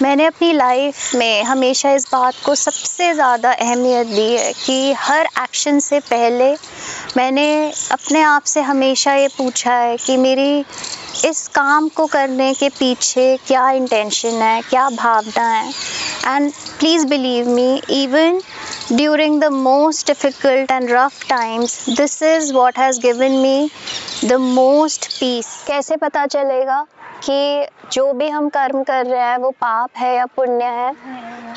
मैंने अपनी लाइफ में हमेशा इस बात को सबसे ज़्यादा अहमियत दी है कि हर एक्शन से पहले मैंने अपने आप से हमेशा ये पूछा है कि मेरी इस काम को करने के पीछे क्या इंटेंशन है, क्या भावना है। And please believe me, even during the most difficult and rough times, this is what has given me the most peace. कैसे पता चलेगा कि जो भी हम कर्म कर रहे हैं वो पाप है या पुण्य है?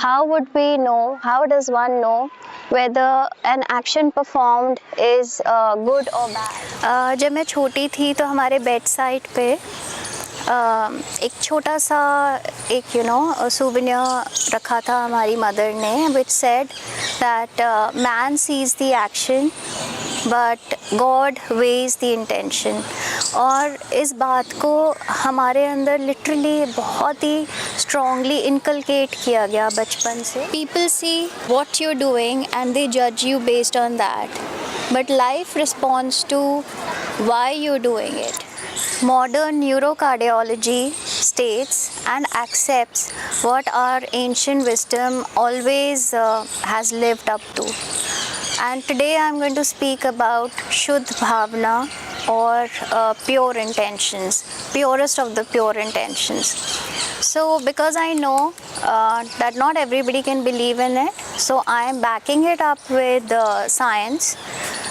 How would we know, how does one know whether an action performed is good or bad? जब मैं छोटी थी तो हमारे बेड साइड पे एक छोटा सा एक souvenir रखा था हमारी मदर ने, which said that man sees the action but God weighs the intention। और इस बात को हमारे अंदर लिटरली बहुत ही स्ट्रॉन्गली इनकलकेट किया गया बचपन से। People see what you're doing and they judge you based on that, but life responds to why you're doing it। Modern neurocardiology states and accepts what our ancient wisdom always has lived up to। And today I'm going to speak about Shuddh Bhavna, or pure intentions, purest of the pure intentions। So because I know that not everybody can believe in it, so I am backing it up with science,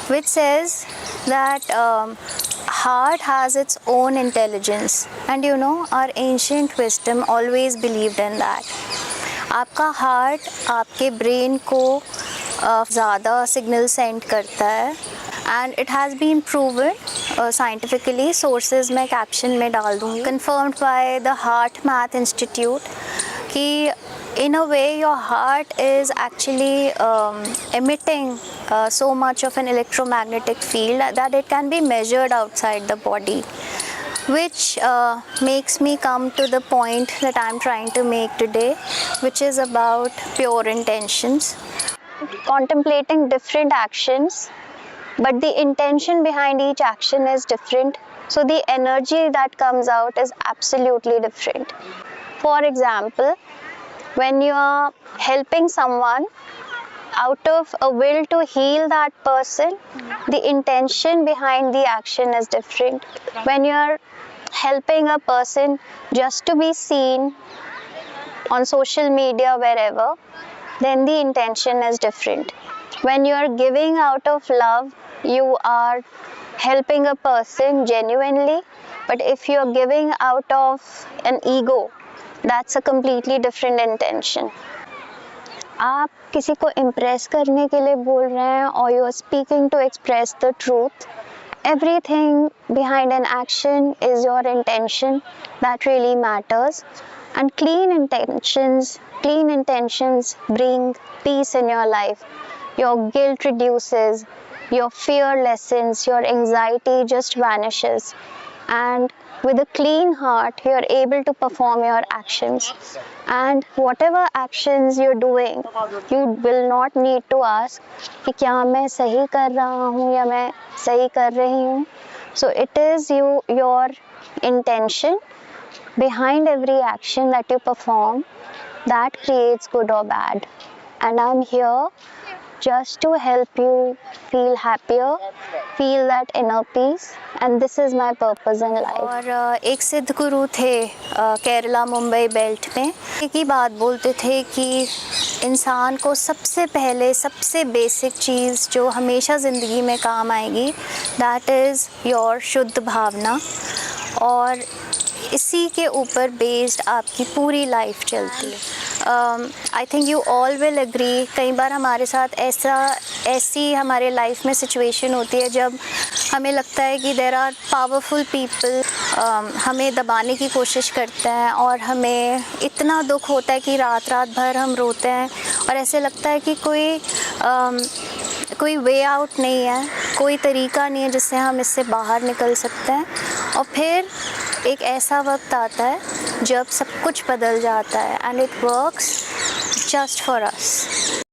which says that heart has its own intelligence, and our ancient wisdom always believed in that। आपका heart आपके brain को ज़्यादा signal send करता है, and it has been proven scientifically. Sources मैं caption में डाल दूँगी। Confirmed by the heart math institute कि in a way your heart is actually emitting so much of an electromagnetic field that it can be measured outside the body, which makes me come to the point that I'm trying to make today, which is about pure intentions। Contemplating different actions, but the intention behind each action is different, so the energy that comes out is absolutely different। For example, when you are helping someone out of a will to heal that person, the intention behind the action is different। When you are helping a person just to be seen on social media, wherever, then the intention is different। When you are giving out of love, you are helping a person genuinely, but if you are giving out of an ego, that's a completely different intention। आप किसी को impress करने के लिए बोल रहे हैं, और you are speaking to express the truth, everything behind an action is your intention that really matters। And clean intentions bring peace in your life। Your guilt reduces, your fear lessens, your anxiety just vanishes, and with a clean heart you are able to perform your actions। And whatever actions you're doing, you will not need to ask कि क्या मैं सही कर रहा हूँ या मैं सही कर रही हूँ। So it is your intention behind every action that you perform that creates good or bad, and I'm here just to help you feel happier, feel that inner peace, and this is my purpose in life। और एक सिद्ध गुरु थे Kerala Mumbai belt में, एक ही बात बोलते थे कि इंसान को सबसे पहले सबसे बेसिक चीज़ जो हमेशा ज़िंदगी में काम आएगी, दैट इज़ योर शुद्ध भावना, और इसी के ऊपर बेस्ड आपकी पूरी लाइफ चलती है। I think you all will agree, कई बार हमारे साथ ऐसी हमारे लाइफ में सिचुएशन होती है जब हमें लगता है कि देयर आर पावरफुल पीपल हमें दबाने की कोशिश करते हैं, और हमें इतना दुख होता है कि रात रात भर हम रोते हैं, और ऐसे लगता है कि कोई वे आउट नहीं है, कोई तरीका नहीं है जिससे हम इससे बाहर निकल सकते हैं। और फिर एक ऐसा वक्त आता है जब सब कुछ बदल जाता है, and it works just for us.